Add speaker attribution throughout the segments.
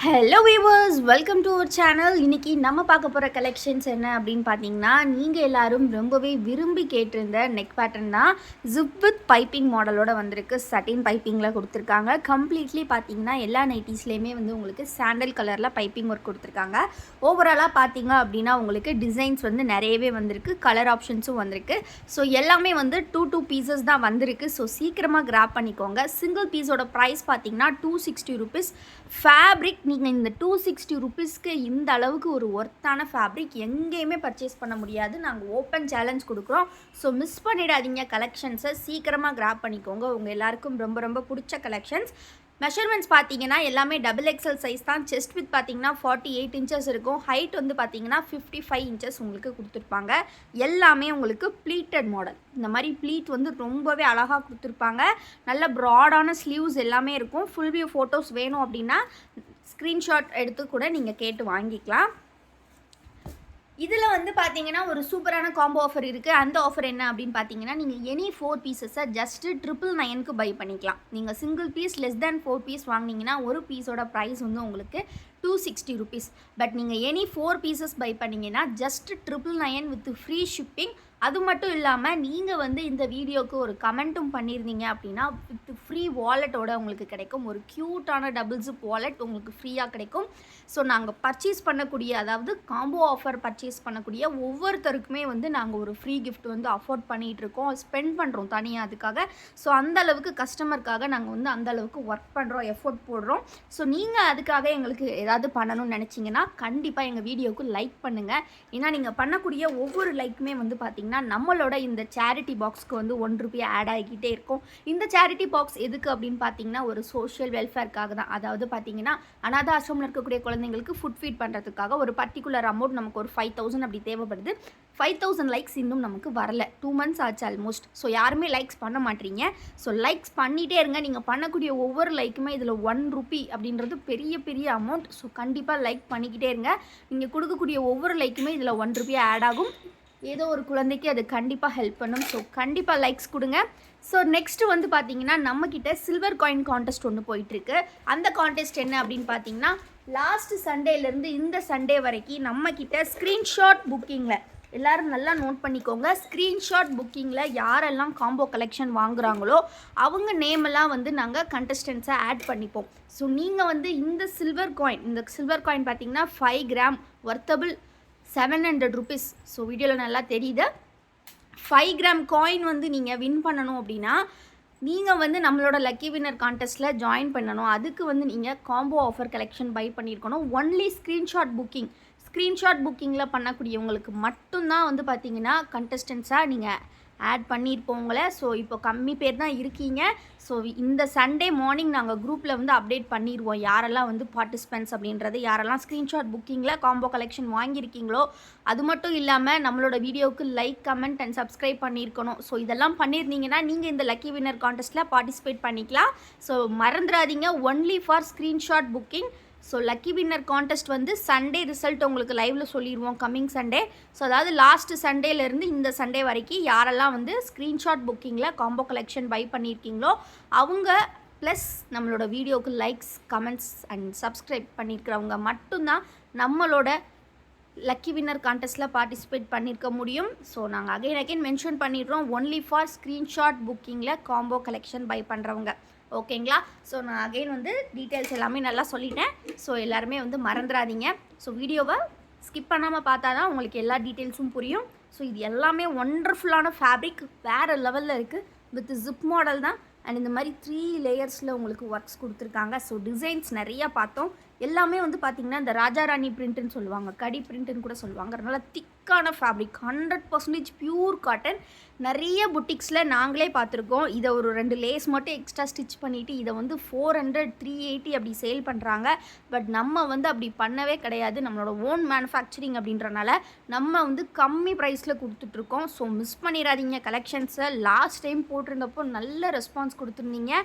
Speaker 1: Hello viewers, welcome to our channel. இன்றைக்கி நம்ம பார்க்க போகிற கலெக்ஷன்ஸ் என்ன அப்படின்னு பார்த்தீங்கன்னா, நீங்கள் எல்லோரும் ரொம்பவே விரும்பி கேட்டிருந்த நெக் பேட்டர்ன் தான். ஜிப் வித் பைப்பிங் மாடலோட வந்திருக்கு. சட்டின் பைப்பிங்கில் கொடுத்துருக்காங்க. கம்ப்ளீட்லி பார்த்தீங்கன்னா எல்லா நைட்டிஸ்லேயுமே வந்து உங்களுக்கு சாண்டல் கலரில் பைப்பிங் ஒர்க் கொடுத்துருக்காங்க. ஓவராலாக பார்த்தீங்க அப்படின்னா உங்களுக்கு டிசைன்ஸ் வந்து நிறையவே வந்திருக்கு. கலர் ஆப்ஷன்ஸும் வந்திருக்கு. ஸோ எல்லாமே வந்து டூ பீசஸ் தான் வந்திருக்கு. ஸோ சீக்கிரமாக கிராப் பண்ணிக்கோங்க. சிங்கிள் பீஸோட ப்ரைஸ் பார்த்தீங்கன்னா ₹260. ஃபேப்ரிக் நீங்கள் இந்த ₹260 இந்த அளவுக்கு ஒரு ஒர்த்தான ஃபேப்ரிக் எங்கேயுமே பர்ச்சேஸ் பண்ண முடியாது. நாங்கள் ஓப்பன் சேலஞ்ச் கொடுக்குறோம். ஸோ மிஸ் பண்ணிடாதீங்க. கலெக்ஷன்ஸை சீக்கிரமாக கிராப் பண்ணிக்கோங்க. உங்கள் எல்லாருக்கும் ரொம்ப ரொம்ப பிடிச்ச கலெக்ஷன்ஸ். மெஷர்மெண்ட்ஸ் பார்த்தீங்கன்னா எல்லாமே XXL சைஸ் தான். செஸ்ட் வித் பார்த்தீங்கன்னா 48 இன்ச்சஸ் இருக்கும். ஹைட் வந்து பார்த்தீங்கன்னா 55 இன்ச்சஸ் உங்களுக்கு கொடுத்துருப்பாங்க. எல்லாமே உங்களுக்கு ப்ளீட்டட் மாடல். இந்த மாதிரி ப்ளீட் வந்து ரொம்பவே அழகாக கொடுத்துருப்பாங்க. நல்ல ப்ராடான ஸ்லீவ்ஸ் எல்லாமே இருக்கும். ஃபுல் வியூ ஃபோட்டோஸ் வேணும் அப்படின்னா ஸ்க்ரீன்ஷாட் எடுத்து கூட நீங்கள் கேட்டு வாங்கிக்கலாம். இதில் வந்து பார்த்தீங்கன்னா ஒரு சூப்பரான காம்போ ஆஃபர் இருக்குது. அந்த ஆஃபர் என்ன அப்படின்னு பார்த்தீங்கன்னா, நீங்கள் எனி 4 பீசஸை ஜஸ்ட்டு $999க்கு பை பண்ணிக்கலாம். நீங்கள் single piece less than 4 piece வாங்கினீங்கன்னா ஒரு பீஸோட ப்ரைஸ் வந்து உங்களுக்கு ₹260. பட் நீங்கள் எனி 4 பீசஸ் பை பண்ணிங்கன்னா ஜஸ்ட் $999 வித் ஃப்ரீ ஷிப்பிங். அது மட்டும் இல்லாமல் நீங்கள் வந்து இந்த வீடியோவுக்கு ஒரு கமெண்ட்டும் பண்ணியிருந்தீங்க அப்படின்னா வித் ஃப்ரீ வாலெட்டோட உங்களுக்கு கிடைக்கும். ஒரு க்யூட்டான டபுள் ஜிப் வாலெட் உங்களுக்கு ஃப்ரீயாக கிடைக்கும். ஸோ நாங்கள் பர்ச்சேஸ் பண்ணக்கூடிய, அதாவது காம்போ ஆஃபர் பர்ச்சேஸ் பண்ணக்கூடிய ஒவ்வொருத்தருக்குமே வந்து நாங்கள் ஒரு ஃப்ரீ கிஃப்ட் வந்து அஃபோர்ட் பண்ணிகிட்ருக்கோம். ஸ்பெண்ட் பண்ணுறோம் தனியாக அதுக்காக. ஸோ அந்தளவுக்கு கஸ்டமருக்காக நாங்கள் வந்து அந்தளவுக்கு ஒர்க் பண்ணுறோம், எஃபோர்ட் போடுறோம். ஸோ நீங்கள் அதுக்காக எங்களுக்கு ஏதாவது பண்ணணும்னு நினச்சிங்கன்னா கண்டிப்பாக எங்கள் வீடியோவுக்கு லைக் பண்ணுங்கள். ஏன்னா நீங்கள் பண்ணக்கூடிய ஒவ்வொரு லைக்குமே வந்து பார்த்திங்கன்னா நம்மளோட இந்த சேரிட்டி பாக்ஸ்க்கு வந்து ₹1 ஆட் ஆகிக்கிட்டே இருக்கும். இந்த சேரிட்டி பாக்ஸ் எதுக்கு அப்படின்னு பார்த்தீங்கன்னா ஒரு சோஷியல் வெல்ஃபேர்க்காக தான். அதாவது பார்த்தீங்கன்னா அனாதை ஆசிரமில் இருக்கக்கூடிய குழந்தைங்களுக்கு ஃபுட் ஃபீட் பண்ணுறதுக்காக ஒரு பர்டிகுலர் அமௌண்ட் நமக்கு ஒரு 5000 அப்படி தேவைப்படுது. 5000 லைக்ஸ் இன்னும் நமக்கு வரல. 2 months ஆச்சு ஆல்மோஸ்ட். ஸோ யாருமே லைக்ஸ் பண்ண மாட்டீங்க. ஸோ லைக்ஸ் பண்ணிகிட்டே இருங்க. நீங்கள் பண்ணக்கூடிய ஒவ்வொரு லைக்குமே இதில் ₹1 அப்படின்றது பெரிய பெரிய அமௌண்ட். ஸோ கண்டிப்பாக லைக் பண்ணிக்கிட்டே இருங்க. நீங்கள் கொடுக்கக்கூடிய ஒவ்வொரு லைக்குமே இதில் ₹1 ஆட் ஆகும். ஏதோ ஒரு குழந்தைக்கு அது கண்டிப்பாக ஹெல்ப் பண்ணும். ஸோ கண்டிப்பாக லைக்ஸ் கொடுங்க. ஸோ நெக்ஸ்ட்டு வந்து பார்த்தீங்கன்னா நம்மக்கிட்ட சில்வர் காயின் கான்டெஸ்ட் ஒன்று போயிட்டுருக்கு. அந்த கான்டெஸ்ட் என்ன அப்படின்னு பார்த்தீங்கன்னா, லாஸ்ட் சண்டேலேருந்து இந்த சண்டே வரைக்கும் நம்மக்கிட்ட ஸ்க்ரீன்ஷாட் புக்கிங்கில் எல்லோரும் நல்லா நோட் பண்ணிக்கோங்க. ஸ்க்ரீன்ஷாட் புக்கிங்கில் யாரெல்லாம் காம்போ கலெக்ஷன் வாங்குகிறாங்களோ அவங்க நேமெல்லாம் வந்து நாங்கள் கண்டஸ்டன்ஸை ஆட் பண்ணிப்போம். ஸோ நீங்கள் வந்து இந்த சில்வர் காயின் பார்த்தீங்கன்னா 5 கிராம் வர்த்தபிள் ₹700. ஸோ வீடியோவில் நல்லா தெரியுது. 5 கிராம் காயின் வந்து நீங்கள் வின் பண்ணணும் அப்படின்னா நீங்கள் வந்து நம்மளோட லக்கி வின்னர் கான்டெஸ்ட்டில் ஜாயின் பண்ணணும். அதுக்கு வந்து நீங்கள் காம்போ ஆஃபர் கலெக்ஷன் பை பண்ணியிருக்கணும். ஒன்லி ஸ்க்ரீன்ஷாட் புக்கிங்கில் பண்ணக்கூடியவங்களுக்கு மட்டும்தான் வந்து பார்த்தீங்கன்னா கண்டஸ்டன்ஸாக நீங்கள் ஆட் பண்ணியிருப்போங்களே. ஸோ இப்போ கம்மி பேர் தான் இருக்கீங்க. ஸோ இந்த சண்டே மார்னிங் நாங்கள் குரூப்பில் வந்து அப்டேட் பண்ணிடுவோம் யாரெல்லாம் வந்து பார்ட்டிசிபென்ட்ஸ் அப்படின்றது, யாரெல்லாம் ஸ்க்ரீன்ஷாட் புக்கிங்கில் காம்போ கலெக்ஷன் வாங்கியிருக்கீங்களோ. அது மட்டும் இல்லாமல் நம்மளோட வீடியோவுக்கு லைக், கமெண்ட் அண்ட் சப்ஸ்கிரைப் பண்ணியிருக்கணும். ஸோ இதெல்லாம் பண்ணியிருந்தீங்கன்னா நீங்கள் இந்த லக்கி வின்னர் கான்டெஸ்ட்டில் பார்ட்டிசிபேட் பண்ணிக்கலாம். ஸோ மறந்துடாதீங்க, only for screenshot booking. So lucky winner contest வந்து சண்டே ரிசல்ட் உங்களுக்கு லைவில் சொல்லிடுவோம், கம்மிங் சண்டே. ஸோ அதாவது லாஸ்ட் சண்டேலேருந்து இந்த சண்டே வரைக்கும் யாரெல்லாம் வந்து ஸ்க்ரீன்ஷாட் புக்கிங்கில் காம்போ கலெக்ஷன் பை பண்ணியிருக்கீங்களோ அவங்க ப்ளஸ் நம்மளோட வீடியோவுக்கு லைக்ஸ், கமெண்ட்ஸ் அண்ட் சப்ஸ்கிரைப் பண்ணியிருக்கிறவங்க மட்டும்தான் நம்மளோட லக்கி வின்னர் கான்டெஸ்ட்டில் பார்ட்டிசிபேட் பண்ணியிருக்க முடியும். ஸோ நாங்கள் அகைன் மென்ஷன் பண்ணிடுறோம், ஒன்லி ஃபார் ஸ்க்ரீன்ஷாட் புக்கிங்கில் காம்போ கலெக்ஷன் பை பண்ணுறவங்க. ஓகேங்களா? ஸோ நான் அகைன் வந்து டீட்டெயில்ஸ் எல்லாமே நல்லா சொல்லிட்டேன். ஸோ எல்லாருமே வந்து மறந்துடாதீங்க. ஸோ வீடியோவை ஸ்கிப் பண்ணாமல் பார்த்தா தான் உங்களுக்கு எல்லா டீட்டெயில்ஸும் புரியும். ஸோ இது எல்லாமே ஒண்டர்ஃபுல்லான ஃபேப்ரிக், வேறு லெவலில் இருக்குது. வித் ஜிப் மாடல் தான். அண்ட் இந்த மாதிரி 3 லேயர்ஸில் உங்களுக்கு ஒர்க்ஸ் கொடுத்துருக்காங்க. ஸோ டிசைன்ஸ் நிறையா பார்த்தோம். எல்லாமே வந்து பார்த்திங்கன்னா இந்த ராஜாராணி பிரிண்ட்டுன்னு சொல்லுவாங்க, கடி பிரிண்ட்டுன்னு கூட சொல்லுவாங்க. அதனால் திக்கான ஃபேப்ரிக், 100% பியூர் காட்டன். நிறைய புட்டிக்ஸில் நாங்களே பார்த்துருக்கோம். இதை ஒரு 2 லேஸ் மட்டும் எக்ஸ்ட்ரா ஸ்டிச் பண்ணிவிட்டு இதை வந்து 400, 380 அப்படி சேல் பண்ணுறாங்க. பட் நம்ம வந்து அப்படி பண்ணவே கிடையாது. நம்மளோட ஓன் மேனுஃபேக்சரிங் அப்படின்றனால நம்ம வந்து கம்மி ப்ரைஸில் கொடுத்துட்ருக்கோம். ஸோ மிஸ் பண்ணிடாதீங்க கலெக்ஷன்ஸை. லாஸ்ட் டைம் போட்டிருந்தப்போ நல்ல ரெஸ்பான்ஸ் கொடுத்துருந்தீங்க.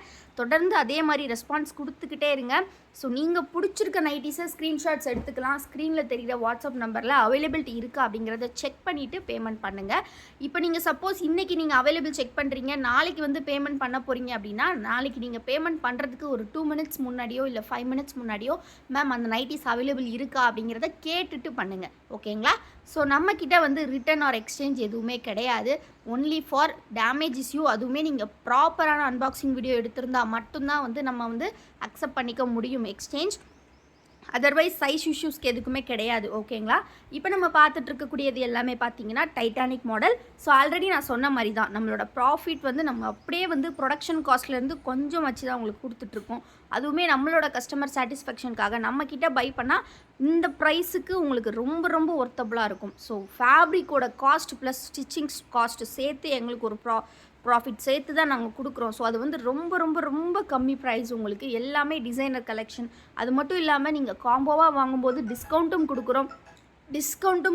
Speaker 1: தொடர்ந்து அதே மாதிரி ரெஸ்பான்ஸ் கொடுத்துக்கிட்டே இருங்க. ஸோ நீங்கள் பிடிச்சிருக்க நைட்டிஸை ஸ்க்ரீன்ஷாட்ஸ் எடுத்துக்கலாம். ஸ்க்ரீனில் தெரிகிற வாட்ஸ்அப் நம்பரில் அவைலபிலிட்டி இருக்குது அப்படிங்கிற அப்படிங்கிறத செக் பண்ணிவிட்டு பேமெண்ட் பண்ணுங்கள். இப்போ நீங்கள் சப்போஸ் இன்றைக்கி நீங்கள் அவைலபிள் செக் பண்ணுறீங்க, நாளைக்கு வந்து பேமெண்ட் பண்ண போகிறீங்க அப்படின்னா, நாளைக்கு நீங்கள் பேமெண்ட் பண்ணுறதுக்கு ஒரு 2 மினிட்ஸ் முன்னாடியோ இல்லை 5 மினிட்ஸ் முன்னாடியோ மேம் அந்த நைட்டிஸ் அவைலபிள் இருக்கா அப்படிங்கிறத கேட்டுட்டு பண்ணுங்கள். ஓகேங்களா? ஸோ நம்மக்கிட்ட வந்து ரிட்டர்ன் ஆர் எக்ஸ்சேஞ்ச் எதுவுமே கிடையாது. Only for damage issue. அதுவுமே நீங்கள் ப்ராப்பரான அன்பாக்சிங் வீடியோ எடுத்திருந்தால் மட்டும்தான் வந்து நம்ம வந்து அக்செப்ட் பண்ணிக்க முடியும் எக்ஸ்சேஞ்ச். அதர்வைஸ் சைஸ் இஷ்யூஸ்க்கு எதுக்குமே கிடையாது. ஓகேங்களா? இப்போ நம்ம பார்த்துட்டு இருக்கக்கூடியது எல்லாமே பார்த்தீங்கன்னா டைட்டானிக் மாடல். ஸோ ஆல்ரெடி நான் சொன்ன மாதிரி தான் நம்மளோட ப்ராஃபிட் வந்து நம்ம அப்படியே வந்து ப்ரொடக்ஷன் காஸ்ட்லேருந்து கொஞ்சம் வச்சு தான் உங்களுக்கு கொடுத்துட்ருக்கோம். அதுவுமே நம்மளோட கஸ்டமர் சாட்டிஸ்ஃபேக்ஷனுக்காக நம்மக்கிட்ட பை பண்ணால் இந்த ப்ரைஸுக்கு உங்களுக்கு ரொம்ப ரொம்ப ஒர்த்தபுளாக இருக்கும். ஸோ ஃபேப்ரிக்கோட காஸ்ட் ப்ளஸ் ஸ்டிச்சிங்ஸ் காஸ்ட்டு சேர்த்து எங்களுக்கு ஒரு ப்ராஃபிட் சேர்த்து தான் நாங்கள் கொடுக்குறோம். ஸோ அது வந்து ரொம்ப ரொம்ப ரொம்ப கம்மி ப்ரைஸ் உங்களுக்கு. எல்லாமே டிசைனர் கலெக்ஷன். அது மட்டும் இல்லாமல் நீங்கள் காம்போவாக வாங்கும்போது டிஸ்கவுண்ட்டும்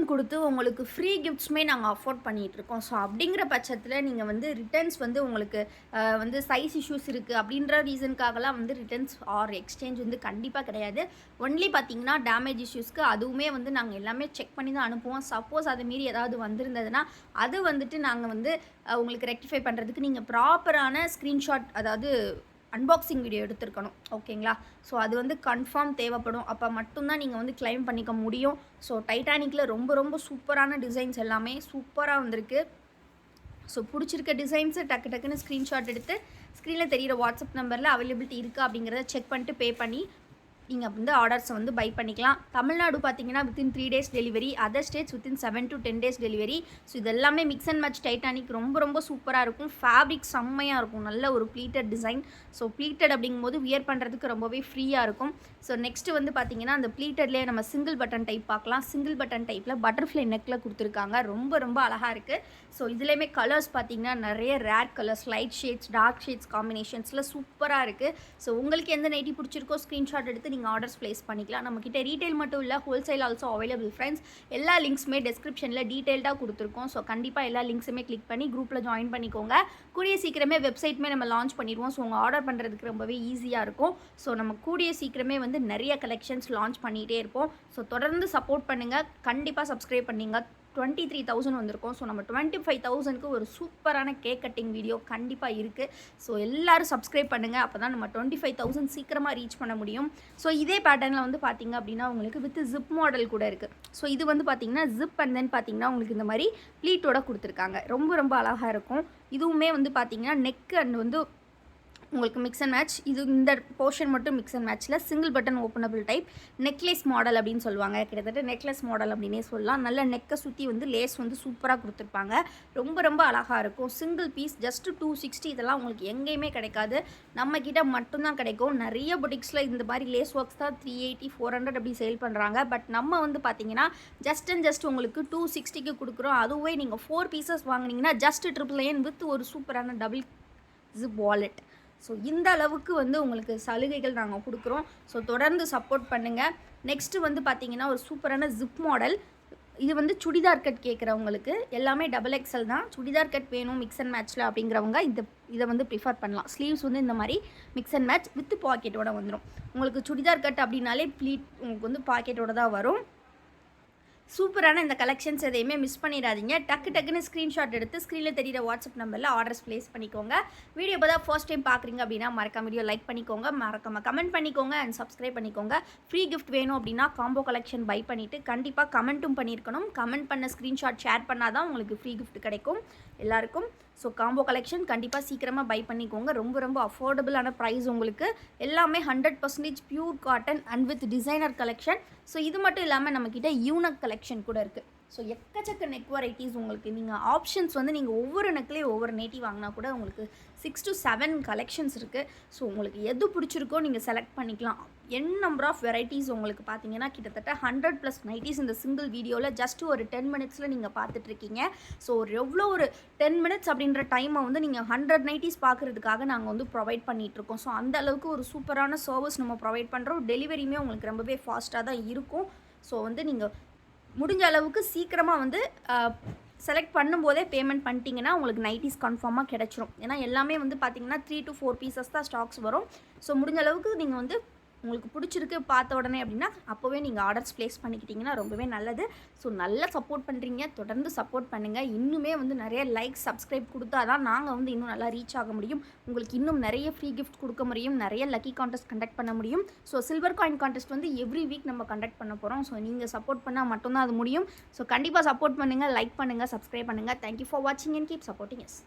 Speaker 1: கொடுத்து உங்களுக்கு ஃப்ரீ கிஃப்ட்ஸுமே நாங்கள் அஃபோர்ட் பண்ணிகிட்ருக்கோம். ஸோ அப்படிங்கிற பட்சத்தில் நீங்கள் வந்து ரிட்டர்ன்ஸ் வந்து உங்களுக்கு வந்து சைஸ் இஷ்யூஸ் இருக்குது அப்படின்ற ரீசனுக்காகலாம் வந்து ரிட்டர்ன்ஸ் ஆர் எக்ஸ்சேஞ்ச் வந்து கண்டிப்பாக கிடையாது. ஒன்லி பார்த்தீங்கன்னா டேமேஜ் இஷ்யூஸ்க்கு அதுவுமே வந்து நாங்கள் எல்லாமே செக் பண்ணி தான் அனுப்புவோம். சப்போஸ் அது மீறி ஏதாவது வந்திருந்ததுன்னா அது வந்துட்டு நாங்கள் வந்து உங்களுக்கு ரெக்டிஃபை பண்ணுறதுக்கு நீங்கள் ப்ராப்பரான ஸ்க்ரீன்ஷாட், அதாவது அன்பாக்சிங் வீடியோ எடுத்துருக்கணும். ஓகேங்களா? ஸோ அது வந்து கன்ஃபார்ம் தேவைப்படும். அப்போ மட்டும்தான் நீங்கள் வந்து கிளைம் பண்ணிக்க முடியும். ஸோ டைட்டானிக்கில் ரொம்ப ரொம்ப சூப்பரான டிசைன்ஸ் எல்லாமே சூப்பராக வந்திருக்கு. ஸோ பிடிச்சிருக்க டிசைன்ஸு டக்குன்னு ஸ்க்ரீன்ஷாட் எடுத்து ஸ்க்ரீனில் தெரிகிற வாட்ஸ்அப் நம்பரில் அவைலபிலிட்டி இருக்கா அப்படிங்கிறத செக் பண்ணிட்டு பே பண்ணி நீங்கள் வந்து ஆர்டர்ஸை வந்து பை பண்ணிக்கலாம். தமிழ்நாடு பார்த்தீங்கன்னா within 3 days delivery, other states within 7 to 10 days delivery. So இது எல்லாமே மிக்ஸ் அண்ட் மேட்ச் டைட்டானிக் ரொம்ப ரொம்ப சூப்பராக இருக்கும். ஃபேப்ரிக் செம்மையாக இருக்கும். நல்ல ஒரு ப்ளீட்டட் டிசைன். ஸோ ப்ளீட்டட் அப்படிங்கும்போது வியர் பண்ணுறதுக்கு ரொம்பவே ஃப்ரீயாக இருக்கும். ஸோ நெக்ஸ்ட்டு வந்து பார்த்தீங்கன்னா அந்த ப்ளீட்டட்லேயே நம்ம சிங்கிள் பட்டன் டைப் பார்க்கலாம். சிங்கிள் பட்டன் டைப்பில் பட்டர்ஃப்ளை நெக்கில் கொடுத்துருக்காங்க. ரொம்ப ரொம்ப அழகாக இருக்குது. ஸோ இதுலேயுமே கலர்ஸ் பார்த்தீங்கன்னா நிறைய rare colours, light shades, dark shades காம்பினேஷன்ஸில் சூப்பராக இருக்குது. ஸோ உங்களுக்கு எந்த நைட்டி பிடிச்சிருக்கோ ஸ்க்ரீன்ஷாட் எடுத்து நீங்கள் ஆர்டர்ஸ் ப்ளேஸ் பண்ணிக்கலாம். நம்மக்கிட்ட ரீட்டைல் மட்டும் இல்லை, ஹோல்சேல் ஆல்சோ அவைலபிள் ஃப்ரெண்ட்ஸ். எல்லா லிங்க்ஸுமே டிஸ்கிரிப்ஷனில் டீட்டெயில்டாக கொடுத்துருக்கோம். ஸோ கண்டிப்பாக எல்லா லிங்க்ஸுமே கிளிக் பண்ணி குரூப்பில் ஜாயின் பண்ணிக்கோங்க. கூடிய சீக்கிரமே வெப்சைட்டுமே நம்ம லான்ச் பண்ணிடுவோம். ஸோ உங்கள் ஆர்டர் பண்ணுறதுக்கு ரொம்பவே ஈஸியாக இருக்கும். ஸோ நம்ம கூடிய சீக்கிரமே வந்து நிறைய கலெக்ஷன்ஸ் லான்ச் பண்ணிகிட்டே இருப்போம். ஸோ தொடர்ந்து சப்போர்ட் பண்ணுங்கள். கண்டிப்பாக சப்ஸ்கிரைப் பண்ணிங்க. 23,000 வந்திருக்கும். ஸோ நம்ம 25,000க்கு ஒரு சூப்பரான கேக் கட்டிங் வீடியோ கண்டிப்பாக இருக்குது. ஸோ எல்லோரும் சப்ஸ்கிரைப் பண்ணுங்கள். அப்போ தான் நம்ம 25,000 சீக்கிரமாக ரீச் பண்ண முடியும். ஸோ இதே பேட்டர்னில் வந்து பார்த்திங்க அப்படின்னா உங்களுக்கு வித் ஜிப் மாடல் கூட இருக்குது. ஸோ இது வந்து பார்த்திங்கன்னா ஜிப் அண்ட் தென் பார்த்திங்கன்னா உங்களுக்கு இந்த மாதிரி ப்ளீட்டோட கொடுத்துருக்காங்க. ரொம்ப ரொம்ப அழகாக இருக்கும். இதுவுமே வந்து பார்த்திங்கன்னா நெக் அண்ட் வந்து உங்களுக்கு மிக்ஸ் அண்ட் மேட்ச். இது இந்த போர்ஷன் மட்டும் மிக்ஸ் அண்ட் மேட்ச்சில் single button openable type necklace model அப்படின்னு சொல்லுவாங்க. கிட்டத்தட்ட நெக்லஸ் மாடல் அப்படின்னே சொல்லலாம். நல்ல நெக்கை சுற்றி வந்து லேஸ் வந்து சூப்பராக கொடுத்துருப்பாங்க. ரொம்ப ரொம்ப அழகாக இருக்கும். Single piece just 260. இதெல்லாம் உங்களுக்கு எங்கேயுமே கிடைக்காது. நம்மக்கிட்ட மட்டும்தான் கிடைக்கும். நிறைய புட்டிக்ஸில் இந்த மாதிரி லேஸ் ஒர்க்ஸ் தான் 380, 400 அப்படி சேல் பண்ணுறாங்க. பட் நம்ம வந்து பார்த்தீங்கன்னா ஜஸ்ட் உங்களுக்கு 260க்கு கொடுக்குறோம். அதுவே நீங்கள் 4 பீசஸ் வாங்கினீங்கன்னா ஜஸ்ட் 999 வித் ஒரு சூப்பரான டபுள் ஜிப் வாலெட். ஸோ இந்த அளவுக்கு வந்து உங்களுக்கு சலுகைகள் நாங்கள் கொடுக்குறோம். ஸோ தொடர்ந்து சப்போர்ட் பண்ணுங்கள். நெக்ஸ்ட்டு வந்து பார்த்திங்கன்னா ஒரு சூப்பரான ஜிப் மாடல். இது வந்து சுடிதார் கட் கேட்குறவங்களுக்கு எல்லாமே XXL தான். சுடிதார் கட் வேணும் மிக்ஸ் அண்ட் மேட்ச்சில் அப்படிங்கிறவங்க இதை வந்து ப்ரிஃபர் பண்ணலாம். ஸ்லீவ்ஸ் வந்து இந்த மாதிரி மிக்ஸ் அண்ட் மேட்ச் வித் பாக்கெட்டோட வந்துடும். உங்களுக்கு சுடிதார் கட் அப்படின்னாலே ப்ளீட் உங்களுக்கு வந்து பாக்கெட்டோட தான் வரும். சூப்பரான இந்த கலெக்ஷன்ஸ் எதையுமே மிஸ் பண்ணிடாதீங்க. டக்குன்னு ஸ்க்ரீன்ஷாட் எடுத்து ஸ்க்ரீனில் தெரியிற வாட்ஸ்அப் நம்பரில் ஆர்டர்ஸ் ப்ளேஸ் பண்ணிக்கோங்க. வீடியோ இப்போ தான் ஃபர்ஸ்ட் டைம் பார்க்குறீங்க அப்படின்னா மறக்காம வீடியோ லைக் பண்ணிக்கோங்க, மறக்காம கமெண்ட் பண்ணிக்கோங்க அண்ட் சப்ஸ்கிரைப் பண்ணிக்கோங்க. ஃப்ரீ கிஃப்ட் வேணும் அப்படின்னா காம்போ கலெக்ஷன் பை பண்ணிவிட்டு கண்டிப்பாக கமெண்ட்டும் பண்ணியிருக்கணும். கமெண்ட் பண்ண ஸ்க்ரீன்ஷாட் ஷேர் பண்ணால் தான் உங்களுக்கு ஃப்ரீ கிஃப்ட் கிடைக்கும் எல்லாருக்கும். ஸோ காம்போ கலெக்ஷன் கண்டிப்பாக சீக்கிரமாக பை பண்ணிக்கோங்க. ரொம்ப ரொம்ப அஃபோர்டபுளான ப்ரைஸ் உங்களுக்கு. எல்லாமே 100% pure cotton and with designer collection. So இது மட்டும் இல்லாமல் நம்மக்கிட்ட யூனக் கலெக்ஷன் கூட இருக்குது. ஸோ எக்கச்சக்க நெக் வெரைட்டிஸ் உங்களுக்கு. நீங்கள் ஆப்ஷன்ஸ் வந்து நீங்கள் ஒவ்வொரு நெக்லேயும் ஒவ்வொரு நேட்டி வாங்கினா கூட உங்களுக்கு 6 to 7 கலெக்ஷன்ஸ் இருக்குது. ஸோ உங்களுக்கு எது பிடிச்சிருக்கோ நீங்கள் செலக்ட் பண்ணிக்கலாம். நம்பர் ஆஃப் வெரைட்டிஸ் உங்களுக்கு பார்த்தீங்கன்னா கிட்டத்தட்ட 100+ நைட்டிஸ் இந்த சிங்கிள் வீடியோவில் ஜஸ்ட் ஒரு 10 மினிட்ஸில் நீங்கள் பார்த்துட்ருக்கீங்க. ஸோ எவ்வளோ ஒரு 10 மினிட்ஸ் அப்படின்ற டைமை வந்து நீங்கள் 100 நைட்டிஸ் பார்க்குறதுக்காக நாங்கள் வந்து ப்ரொவைட் பண்ணிகிட்ருக்கோம். ஸோ அந்த அளவுக்கு ஒரு சூப்பரான சர்வீஸ் நம்ம ப்ரொவைட் பண்ணுறோம். டெலிவரியுமே உங்களுக்கு ரொம்பவே ஃபாஸ்ட்டாக தான் இருக்கும். ஸோ வந்து நீங்கள் முடிஞ்ச அளவுக்கு சீக்கிரமாக வந்து செலக்ட் பண்ணும்போதே பேமெண்ட் பண்ணிட்டீங்கன்னா உங்களுக்கு நைட்டிஸ் கன்ஃபார்மாக கிடச்சிரும். ஏன்னா எல்லாமே வந்து பார்த்திங்கன்னா 3 to 4 பீசஸ் தான் ஸ்டாக்ஸ் வரும். ஸோ முடிஞ்ச அளவுக்கு நீங்கள் வந்து உங்களுக்கு பிடிச்சிருக்கு பார்த்த உடனே அப்படின்னா அப்போவே நீங்கள் ஆர்டர்ஸ் ப்ளேஸ் பண்ணிக்கிட்டிங்கன்னா ரொம்பவே நல்லது. ஸோ நல்லா சப்போர்ட் பண்ணுறீங்க, தொடர்ந்து சப்போர்ட் பண்ணுங்கள். இன்னுமே வந்து நிறைய லைக் சப்ஸ்கிரைப் கொடுத்தா தான் நாங்கள் வந்து இன்னும் நல்லா ரீச் ஆக முடியும். உங்களுக்கு இன்னும் நிறைய ஃப்ரீ கிஃப்ட் கொடுக்க முடியும், நிறைய லக்கி கான்டெஸ்ட் கண்டக்ட் பண்ண முடியும். ஸோ சில்வர் காயின் கான்டெஸ்ட் வந்து எவ்ரி வீக் நம்ம கண்டக்ட் பண்ண போகிறோம். ஸோ நீங்கள் சப்போர்ட் பண்ணால் மட்டும்தான் அது முடியும். ஸோ கண்டிப்பாக சப்போர்ட் பண்ணுங்கள், லைக் பண்ணுங்கள், சப்ஸ்கிரைப் பண்ணுங்கள். தேங்க்யூ ஃபார் வாட்சிங் அண்ட் கீப் சப்போர்ட்டிங் எஸ்.